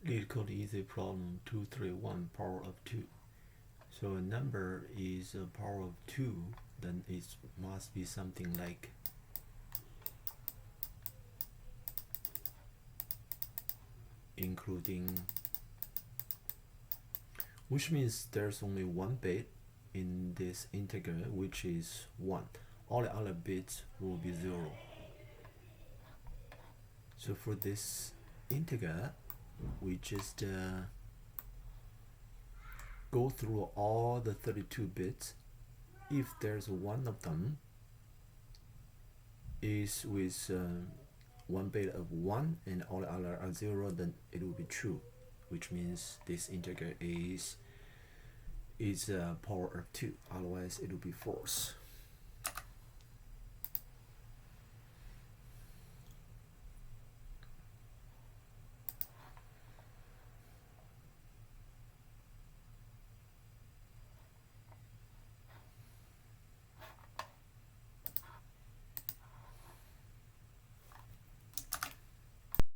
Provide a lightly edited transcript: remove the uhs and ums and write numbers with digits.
Leetcode is a problem 231 power of 2. So a number is a power of 2, then it must be something like including, which means there's only one bit in this integer, which is 1. All the other bits will be 0. So for this integer, we just go through all the 32 bits. If there's one of them is with one bit of 1 and all the other are 0, then it will be true, which means this integer is a power of 2, otherwise it will be false.